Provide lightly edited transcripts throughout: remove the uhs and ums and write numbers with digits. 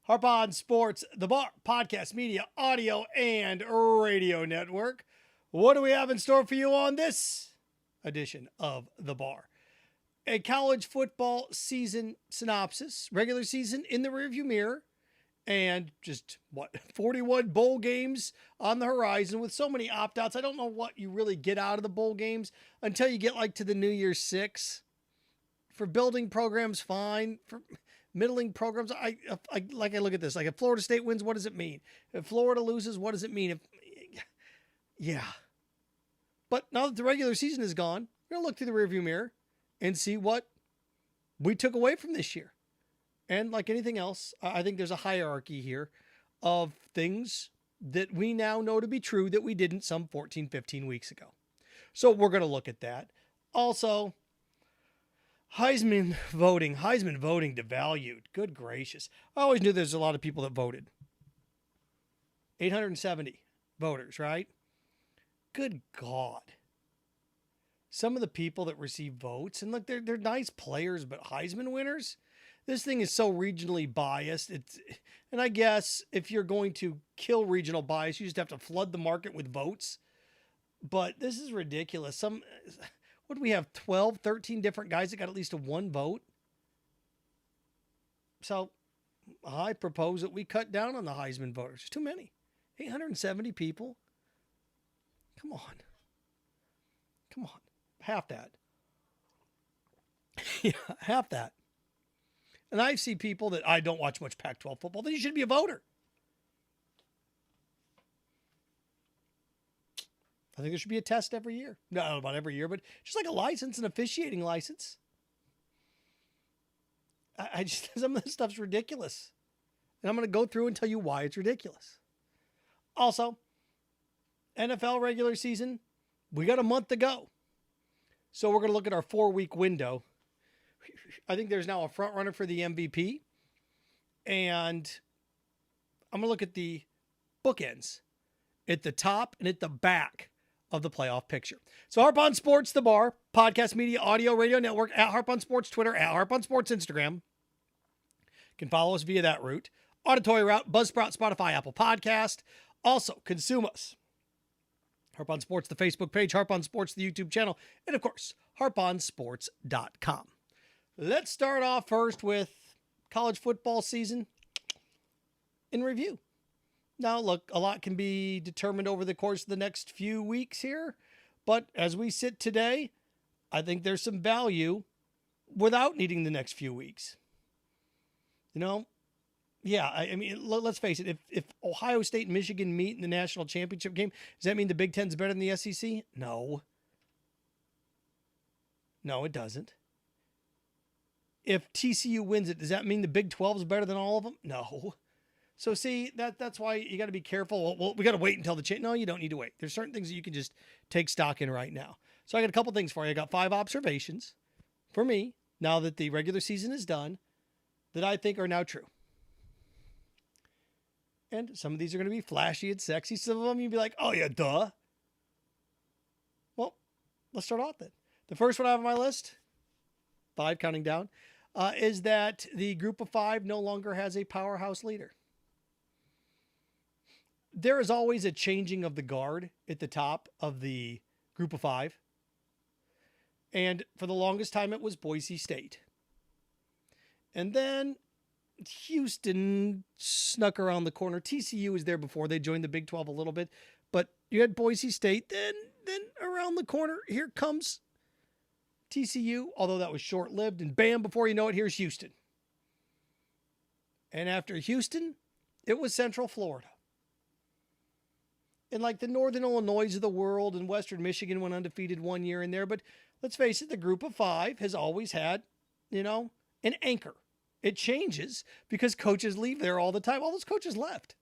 Harp On Sports, the Bar, podcast, media, audio, and radio network. What do we have in store for you on this edition of The Bar? A college football season synopsis, regular season in the rearview mirror, and just, 41 bowl games on the horizon with so many opt-outs. I don't know what you really get out of the bowl games until you get like to the New Year's Six. For building programs, fine. For middling programs, I look at this. Like if Florida State wins, what does it mean? If Florida loses, what does it mean? Yeah. But now that the regular season is gone, we're going to look through the rearview mirror and see what we took away from this year. And like anything else, I think there's a hierarchy here of things that we now know to be true that we didn't some 14, 15 weeks ago. So we're going to look at that. Also, Heisman voting devalued. Good gracious. I always knew there's a lot of people that voted. 870 voters, right? Good God. Some of the people that receive votes, and look, they're nice players, but Heisman winners? This thing is so regionally biased. And I guess if you're going to kill regional bias, you just have to flood the market with votes. But this is ridiculous. What do we have? 12, 13 different guys that got at least a one vote. So I propose that we cut down on the Heisman voters. There's too many. 870 people. Come on. Half that. Yeah, half that. And I see people that I don't watch much Pac-12 football. Then you should be a voter. I think there should be a test every year. No, not every year, but just like a license, an officiating license. I just, some of this stuff's ridiculous. And I'm going to go through and tell you why it's ridiculous. Also, NFL regular season, we got a month to go. So we're going to look at our 4-week window. I think there's now a front runner for the MVP. And I'm going to look at the bookends at the top and at the back of the playoff picture. So Harp On Sports, the Bar, podcast, media, audio, radio network, at Harp On Sports Twitter, at Harp On Sports Instagram. You can follow us via that route. Auditory route, Buzzsprout, Spotify, Apple Podcast. Also, consume us. Harp On Sports, the Facebook page, Harp On Sports, the YouTube channel, and of course, harponsports.com. Let's start off first with college football season in review. Now, look, a lot can be determined over the course of the next few weeks here, but as we sit today, I think there's some value without needing the next few weeks. Yeah, I mean, let's face it. If Ohio State and Michigan meet in the national championship game, does that mean the Big Ten's better than the SEC? No. No, it doesn't. If TCU wins it, does that mean the Big 12 is better than all of them? No. So see, that's why you got to be careful. Well, we got to wait until no, you don't need to wait. There's certain things that you can just take stock in right now. So I got a couple things for you. I got 5 observations for me, now that the regular season is done, that I think are now true. And some of these are going to be flashy and sexy. Some of them you'd be like, oh yeah, duh. Well, let's start off then. The first one I have on my list, 5 counting down, is that the group of 5 no longer has a powerhouse leader. There is always a changing of the guard at the top of the group of 5. And for the longest time, it was Boise State. And then Houston snuck around the corner. TCU was there before. They joined the Big 12 a little bit. But you had Boise State. Then around the corner, here comes TCU, although that was short-lived. And bam, before you know it, here's Houston. And after Houston, it was Central Florida. And like the Northern Illinois of the world and Western Michigan went undefeated one year in there. But let's face it, the group of 5 has always had, an anchor. It changes because coaches leave there all the time. All those coaches left.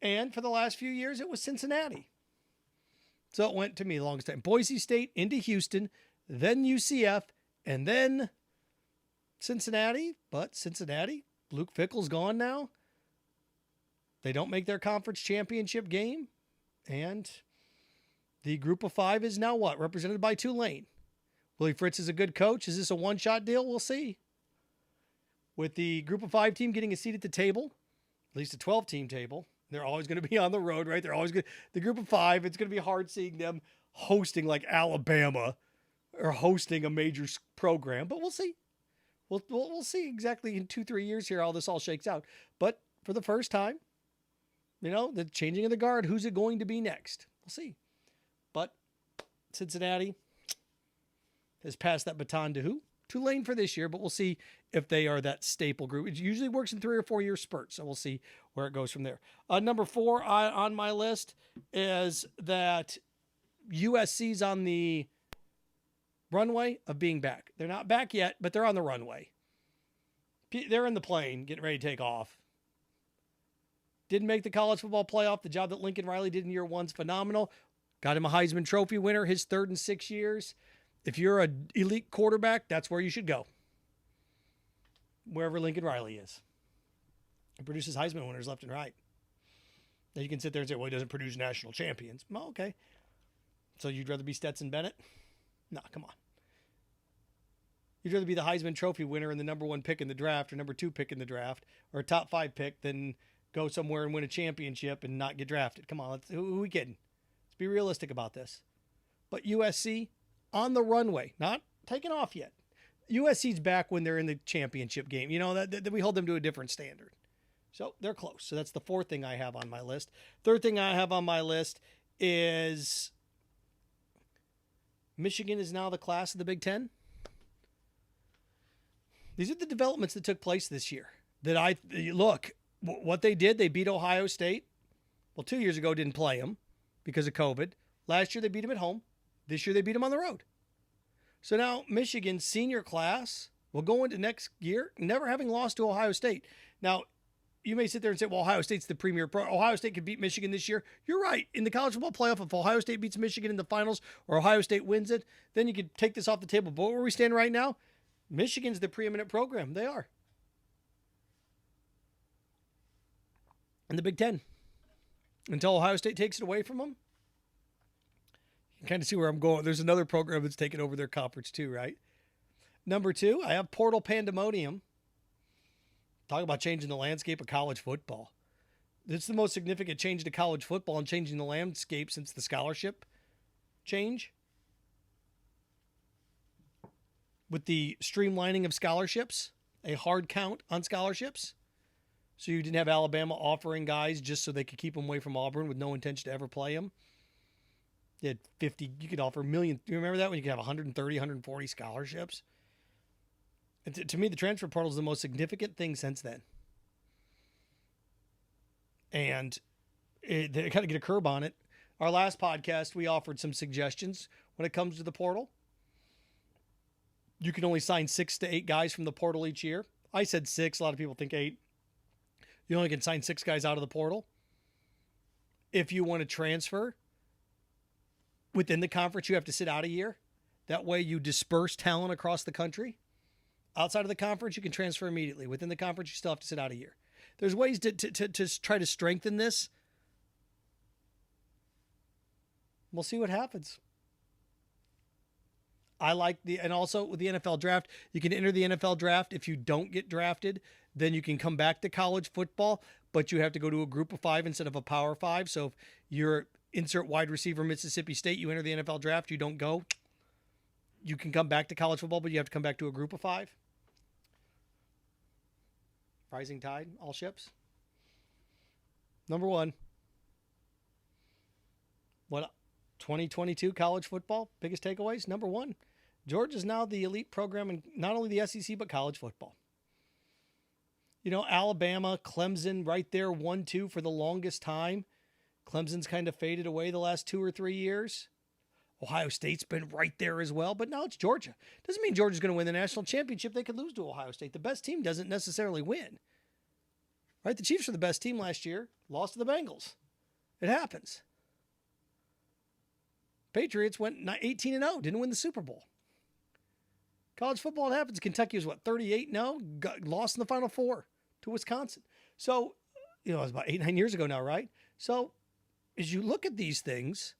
And for the last few years, it was Cincinnati. So it went to me the longest time. Boise State into Houston, then UCF, and then Cincinnati. But Cincinnati, Luke Fickell's gone now. They don't make their conference championship game. And the group of 5 is now what? Represented by Tulane. Willie Fritz is a good coach. Is this a one-shot deal? We'll see. with the group of 5 team getting a seat at the table, at least a 12-team table. They're always going to be on the road, right? They're always good. The group of 5, it's going to be hard seeing them hosting like Alabama or hosting a major program, but we'll see. We'll see exactly in 2-3 years here how this all shakes out. But for the first time, the changing of the guard, who's it going to be next? We'll see. But Cincinnati has passed that baton to who? Tulane for this year, but we'll see if they are that staple group. It usually works in 3 or 4 year spurts, so we'll see where it goes from there. Number 4 on my list is that USC's on the runway of being back. They're not back yet, but they're on the runway. They're in the plane, getting ready to take off. Didn't make the college football playoff. The job that Lincoln Riley did in year 1's phenomenal. Got him a Heisman Trophy winner, his 3rd in 6 years. If you're an elite quarterback, that's where you should go. Wherever Lincoln Riley is. He produces Heisman winners left and right. Now you can sit there and say, well, he doesn't produce national champions. Well, okay. So you'd rather be Stetson Bennett? No, come on. You'd rather be the Heisman Trophy winner and the number 1 pick in the draft or number 2 pick in the draft or a top 5 pick than go somewhere and win a championship and not get drafted. Come on, who are we kidding? Let's be realistic about this. But USC on the runway, not taking off yet. USC's back when they're in the championship game. That we hold them to a different standard. So they're close. So that's the 4th thing I have on my list. 3rd thing I have on my list is Michigan is now the class of the Big Ten. These are the developments that took place this year. What they did, they beat Ohio State. Well, 2 years ago, didn't play them because of COVID. Last year, they beat them at home. This year, they beat them on the road. So now Michigan's senior class will go into next year never having lost to Ohio State. Now, you may sit there and say, well, Ohio State's the premier pro. Ohio State could beat Michigan this year. You're right. In the college football playoff, if Ohio State beats Michigan in the finals or Ohio State wins it, then you could take this off the table. But where we stand right now, Michigan's the preeminent program. They are. In the Big Ten. Until Ohio State takes it away from them. You can kind of see where I'm going. There's another program that's taken over their conference too, right? Number 2, I have portal pandemonium. Talk about changing the landscape of college football. It's the most significant change to college football and changing the landscape since the scholarship change. With the streamlining of scholarships, a hard count on scholarships. So you didn't have Alabama offering guys just so they could keep them away from Auburn with no intention to ever play them. You had 50, you could offer a million. Do you remember that when you could have 130, 140 scholarships? And to me, the transfer portal is the most significant thing since then. And they kind of get a curb on it. Our last podcast, we offered some suggestions when it comes to the portal. You can only sign 6 to 8 guys from the portal each year. I said 6. A lot of people think 8. You only can sign 6 guys out of the portal. If you want to transfer within the conference, you have to sit out a year. That way you disperse talent across the country. Outside of the conference, you can transfer immediately. Within the conference, you still have to sit out a year. There's ways to try to strengthen this. We'll see what happens. And also with the NFL draft, you can enter the NFL draft. If you don't get drafted, then you can come back to college football, but you have to go to a group of 5 instead of a power 5. So if you're insert wide receiver Mississippi State, you enter the NFL draft, you don't go. You can come back to college football, but you have to come back to a group of 5. Rising tide, all ships. Number 1. What 2022 college football, biggest takeaways? Number 1, Georgia's now the elite program in not only the SEC, but college football. Alabama, Clemson right there, 1-2 for the longest time. Clemson's kind of faded away the last 2 or 3 years. Ohio State's been right there as well, but now it's Georgia. Doesn't mean Georgia's going to win the national championship. They could lose to Ohio State. The best team doesn't necessarily win. Right? The Chiefs were the best team last year, lost to the Bengals. It happens. Patriots went 18-0, didn't win the Super Bowl. College football, it happens. Kentucky was 38-0, lost in the Final Four to Wisconsin. So, it was about 8-9 years ago now, right? So, as you look at these things,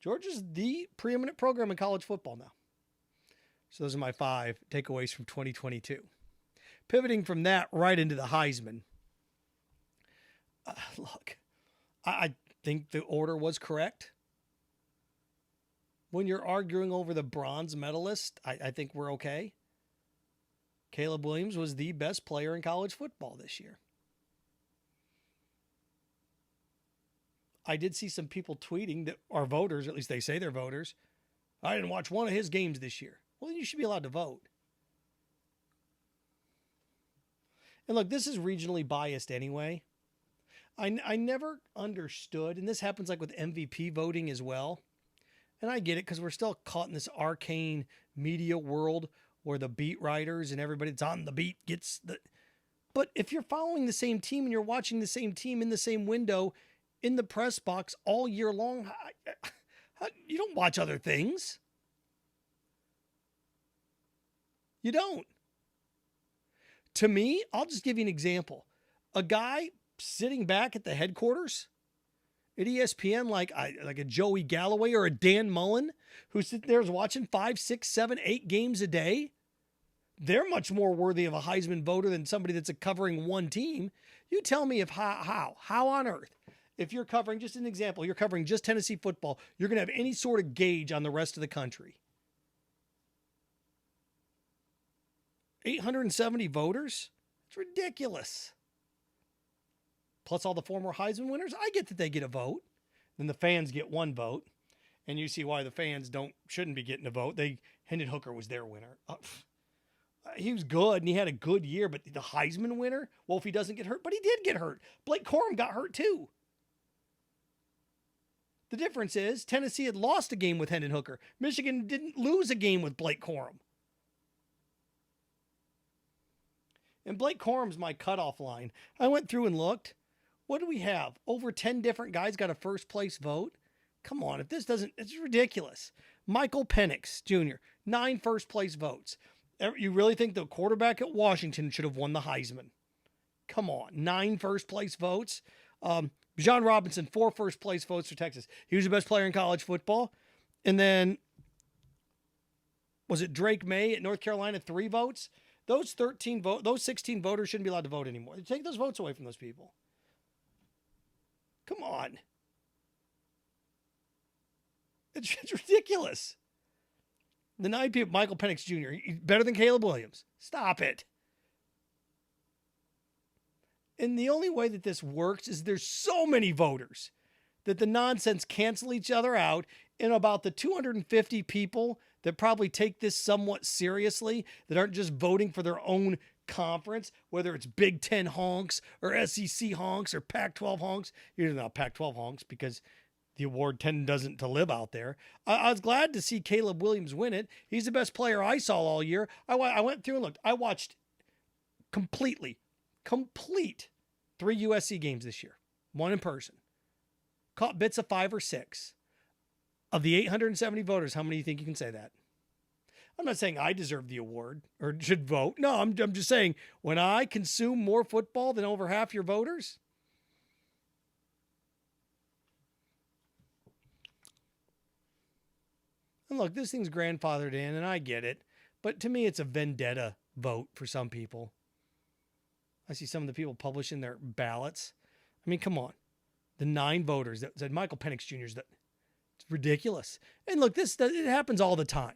Georgia's the preeminent program in college football now. So those are my 5 takeaways from 2022. pivoting from that right into the Heisman. Look, I think the order was correct. When you're arguing over the bronze medalist, I think we're okay. Caleb Williams was the best player in college football this year. I did see some people tweeting that are voters, at least they say they're voters. I didn't watch one of his games this year. Well, you should be allowed to vote. And look, this is regionally biased anyway. I never understood, and this happens like with MVP voting as well. And I get it because we're still caught in this arcane media world where the beat writers and everybody that's on the beat gets the... But if you're following the same team and you're watching the same team in the same window in the press box all year long, you don't watch other things. You don't. To me, I'll just give you an example. A guy sitting back at the headquarters at ESPN, like a Joey Galloway or a Dan Mullen, who's sitting there watching 5, 6, 7, 8 games a day, they're much more worthy of a Heisman voter than somebody that's covering one team. You tell me if how on earth, if you're covering, just an example, you're covering just Tennessee football, you're going to have any sort of gauge on the rest of the country. 870 voters? It's ridiculous. Plus all the former Heisman winners, I get that they get a vote. Then the fans get one vote. And you see why the fans shouldn't be getting a vote. Hendon Hooker was their winner. He was good and he had a good year, but the Heisman winner? Well, if he doesn't get hurt, but he did get hurt. Blake Corum got hurt too. The difference is Tennessee had lost a game with Hendon Hooker. Michigan didn't lose a game with Blake Corum. And Blake Corum's my cutoff line. I went through and looked. What do we have? Over 10 different guys got a first place vote? Come on, if this doesn't, it's ridiculous. Michael Penix Jr., 9 first place votes. You really think the quarterback at Washington should have won the Heisman? Come on, 9 first place votes. Bijan Robinson, 4 first place votes for Texas. He was the best player in college football. And then, was it Drake May at North Carolina, 3 votes? Those 16 voters shouldn't be allowed to vote anymore. Take those votes away from those people. Come on. It's ridiculous. The 9 people, Michael Penix Jr., better than Caleb Williams. Stop it. And the only way that this works is there's so many voters that the nonsense cancel each other out, and about the 250 people that probably take this somewhat seriously, that aren't just voting for their own conference, whether it's Big Ten honks or SEC honks or Pac-12 honks. You're not Pac-12 honks because the award doesn't to live out there. I was glad to see Caleb Williams win it. He's the best player I saw all year. I went through and looked. I watched complete 3 USC games this year, 1 in person. Caught bits of 5 or 6. Of the 870 voters, how many do you think you can say that? I'm not saying I deserve the award or should vote. No, I'm just saying when I consume more football than over half your voters. And look, this thing's grandfathered in, and I get it. But to me, it's a vendetta vote for some people. I see some of the people publishing their ballots. I mean, come on. The 9 voters that said Michael Penix Jr.'s that it's ridiculous. And look, it happens all the time.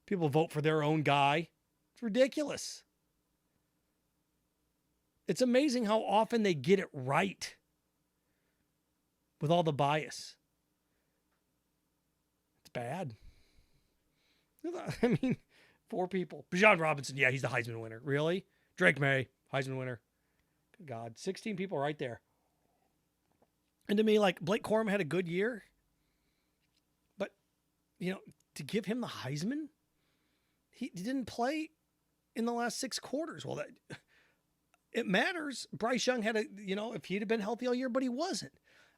People vote for their own guy. It's ridiculous. It's amazing how often they get it right with all the bias. It's bad. I mean, 4 people. Bijan Robinson, yeah, he's the Heisman winner. Really? Drake May, Heisman winner. Good God, 16 people right there. And to me, like, Blake Corum had a good year. But, to give him the Heisman, he didn't play in the last 6 quarters. Well, it matters. Bryce Young had if he'd have been healthy all year, but he wasn't.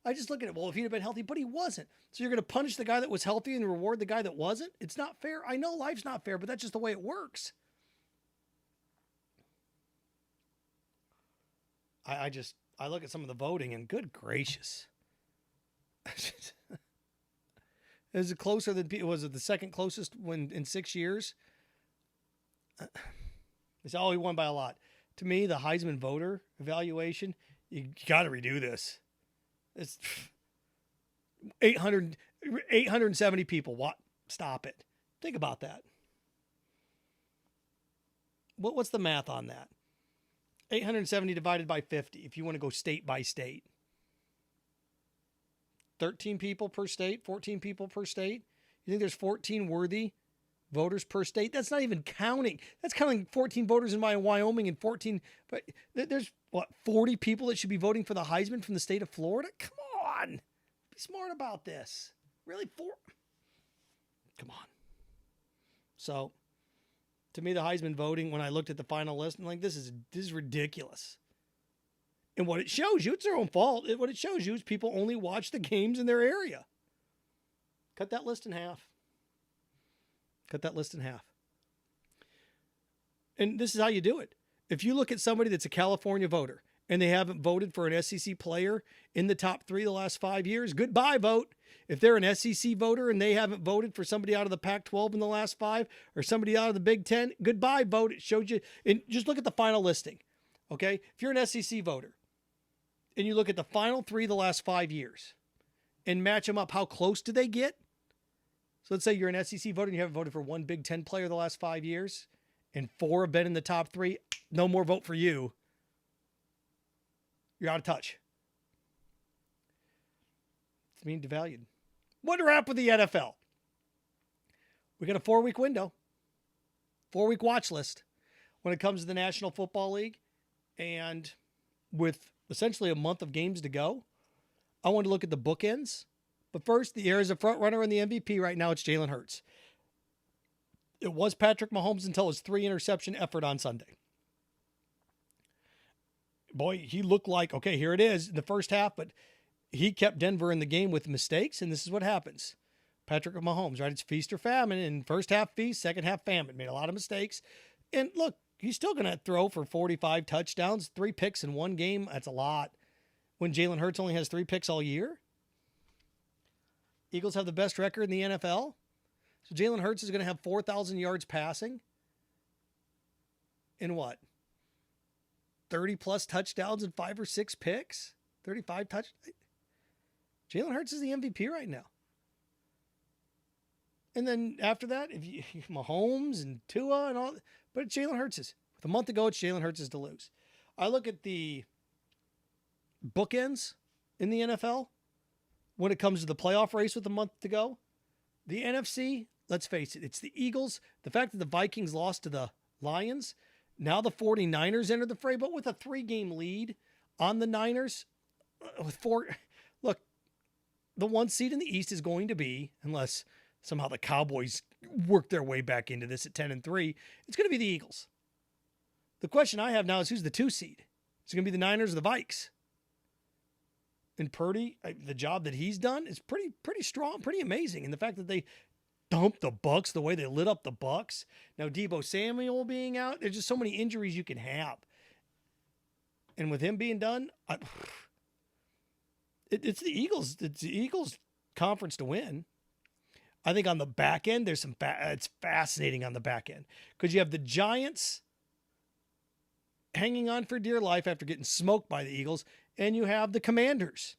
I just look at it, well, if he'd have been healthy, but he wasn't. So you're going to punish the guy that was healthy and reward the guy that wasn't? It's not fair. I know life's not fair, but that's just the way it works. I look at some of the voting and good gracious. Is it closer than, was it the second closest in 6 years? They say, oh, he won by a lot. To me, the Heisman voter evaluation, you got to redo this. It's 870 people. What? Stop it. Think about that. What's the math on that? 870 divided by 50, if you want to go state by state. 13 people per state, 14 people per state. You think there's 14 worthy voters per state? That's not even counting. That's counting 14 voters in Wyoming and 14. But there's, 40 people that should be voting for the Heisman from the state of Florida? Come on. Be smart about this. Really? Come on. So, to me, the Heisman voting, when I looked at the final list, I'm like, this is ridiculous. And what it shows you, it's their own fault. What it shows you is people only watch the games in their area. Cut that list in half. Cut that list in half. And this is how you do it. If you look at somebody that's a California voter and they haven't voted for an SEC player in the top 3 the last 5 years, goodbye vote. If they're an SEC voter and they haven't voted for somebody out of the Pac-12 in the last 5 or somebody out of the Big Ten, goodbye vote. It shows you. And just look at the final listing. Okay? If you're an SEC voter and you look at the final 3 the last 5 years and match them up, how close do they get? So let's say you're an SEC voter and you haven't voted for one Big Ten player the last 5 years and 4 have been in the top 3. No more vote for you. You're out of touch. It's being devalued. What happened with the NFL? We got a 4-week window, 4-week watch list when it comes to the National Football League. And with essentially a month of games to go, I want to look at the bookends. But first, the Arizona front runner in the MVP right now, it's Jalen Hurts. It was Patrick Mahomes until his 3-interception effort on Sunday. Boy, he looked like, okay, here it is in the first half, but he kept Denver in the game with mistakes, and this is what happens. Patrick Mahomes, right? It's feast or famine. In first half feast, second half famine. Made a lot of mistakes. And look, he's still going to throw for 45 touchdowns, 3 picks in one game. That's a lot. When Jalen Hurts only has 3 picks all year. Eagles have the best record in the NFL. So Jalen Hurts is going to have 4,000 yards passing. In what? 30 plus touchdowns and 5 or 6 picks? 35 touchdowns? Jalen Hurts is the MVP right now. And then after that, if you Mahomes and Tua and all, but it's Jalen Hurts'. With a month to go, it's Jalen Hurts' to lose. I look at the bookends in the NFL when it comes to the playoff race with a month to go. The NFC, let's face it, it's the Eagles. The fact that the Vikings lost to the Lions, now the 49ers enter the fray, but with a 3-game lead on the Niners, with 4, look, the 1 seed in the East is going to be, unless somehow the Cowboys work their way back into this at 10-3, it's going to be the Eagles. The question I have now is who's the 2 seed? Is it going to be the Niners or the Vikes? And Purdy, the job that he's done is pretty strong, pretty amazing. And the fact that they dumped the Bucs the way they lit up the Bucs. Now Deebo Samuel being out, there's just so many injuries you can have. And with him being done, it's the Eagles. It's the Eagles' conference to win. I think on the back end, there's some. It's fascinating on the back end because you have the Giants hanging on for dear life after getting smoked by the Eagles, and you have the Commanders.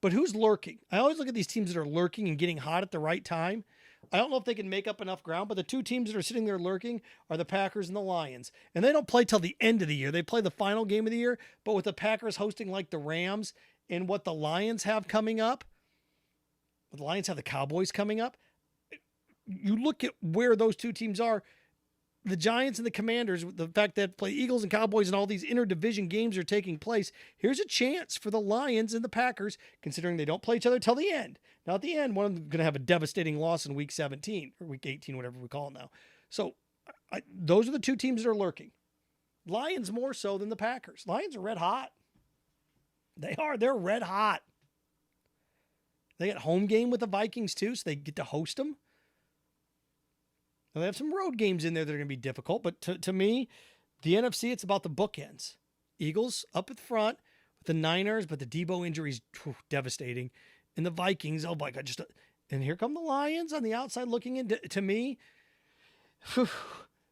But who's lurking? I always look at these teams that are lurking and getting hot at the right time. I don't know if they can make up enough ground, but the 2 teams that are sitting there lurking are the Packers and the Lions. And they don't play till the end of the year. They play the final game of the year, but with the Packers hosting like the Rams and what the Lions have coming up, the Lions have the Cowboys coming up. You look at where those 2 teams are, the Giants and the Commanders, the fact that play Eagles and Cowboys and all these interdivision games are taking place, here's a chance for the Lions and the Packers, considering they don't play each other till the end. Now, at the end, one of them is going to have a devastating loss in week 17 or week 18, whatever we call it now. So those are the 2 teams that are lurking. Lions more so than the Packers. Lions are red hot. They are. They're red hot. They got home game with the Vikings too, so they get to host them. Now, they have some road games in there that are going to be difficult, but to me, the NFC, it's about the bookends. Eagles up at the front with the Niners, but the Deebo injuries, devastating. And the Vikings, oh my God, and here come the Lions on the outside looking in. To me, the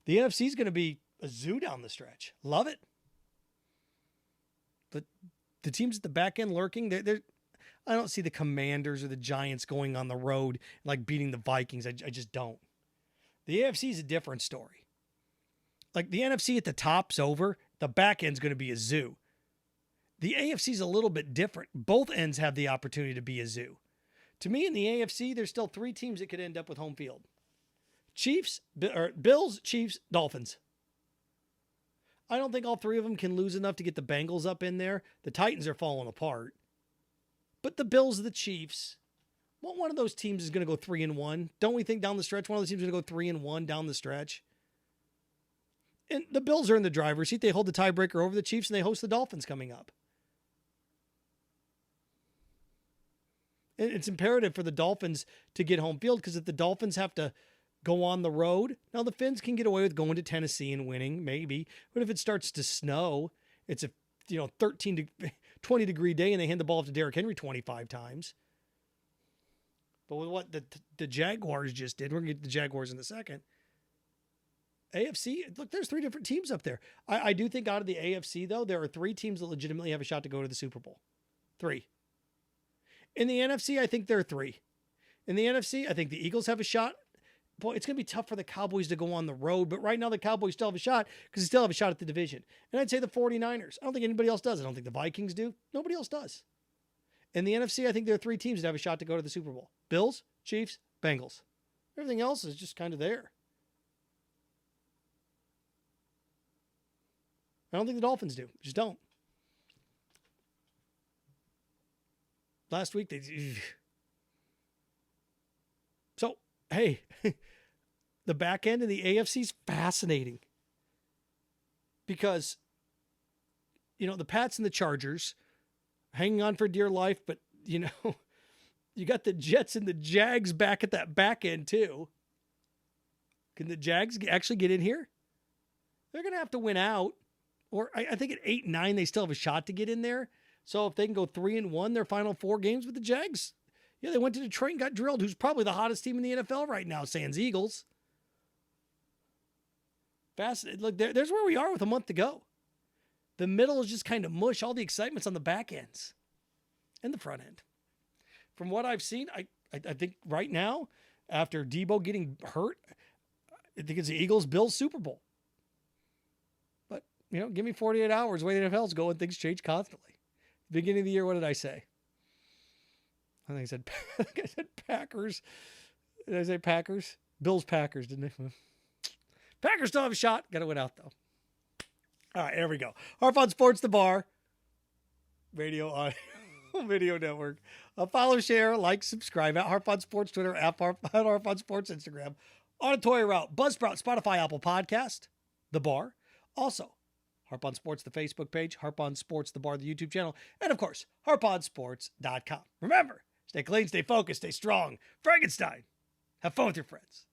NFC is going to be a zoo down the stretch. Love it. But the teams at the back end lurking, I don't see the Commanders or the Giants going on the road like beating the Vikings. I just don't. The AFC is a different story. Like the NFC at the top's over, the back end's going to be a zoo. The AFC is a little bit different. Both ends have the opportunity to be a zoo. To me, in the AFC, there's still three teams that could end up with home field. Bills, Chiefs, Dolphins. I don't think all three of them can lose enough to get the Bengals up in there. The Titans are falling apart. But the Bills, the Chiefs, well, one of those teams is going to go 3-1. Don't we think down the stretch, one of those teams is going to go 3-1 down the stretch? And the Bills are in the driver's seat. They hold the tiebreaker over the Chiefs, and they host the Dolphins coming up. And it's imperative for the Dolphins to get home field, because if the Dolphins have to go on the road, now the Finns can get away with going to Tennessee and winning, maybe. But if it starts to snow, it's a 13 to 20 degree day, and they hand the ball off to Derrick Henry 25 times. But with what the Jaguars just did, we're going to get to the Jaguars in a second. AFC, look, there's three different teams up there. I do think out of the AFC, though, there are three teams that legitimately have a shot to go to the Super Bowl. Three. In the NFC, I think there are three. In the NFC, I think the Eagles have a shot. Boy, it's going to be tough for the Cowboys to go on the road, but right now the Cowboys still have a shot because they still have a shot at the division. And I'd say the 49ers. I don't think anybody else does. I don't think the Vikings do. Nobody else does. In the NFC, I think there are three teams that have a shot to go to the Super Bowl. Bills, Chiefs, Bengals. Everything else is just kind of there. I don't think the Dolphins do. Just don't. Last week, So, hey, the back end of the AFC is fascinating. Because, the Pats and the Chargers hanging on for dear life, but, you got the Jets and the Jags back at that back end, too. Can the Jags actually get in here? They're going to have to win out. Or I think at 8-9, they still have a shot to get in there. So if they can go 3-1 their final four games with the Jags, they went to Detroit and got drilled, who's probably the hottest team in the NFL right now, sans Eagles. Fascinating. Look, there's where we are with a month to go. The middle is just kind of mush. All the excitement's on the back ends and the front end. From what I've seen, I think right now, after Debo getting hurt, I think it's the Eagles-Bills Super Bowl. But, give me 48 hours. The way the NFL's going, things change constantly. Beginning of the year, what did I say? I think I said Packers. Did I say Packers? Bills, Packers, didn't I? Packers still have a shot. Got to win out, though. All right, there we go. Harp on Sports, the bar. Radio, audio, video network. Follow, share, like, subscribe at Harp on Sports Twitter, at Harp on Sports Instagram. Auditory Route, Buzzsprout, Spotify, Apple Podcast, the bar. Also, Harp on Sports, the Facebook page, Harp on Sports, the bar, the YouTube channel, and of course, harponsports.com. Remember, stay clean, stay focused, stay strong. Frankenstein, have fun with your friends.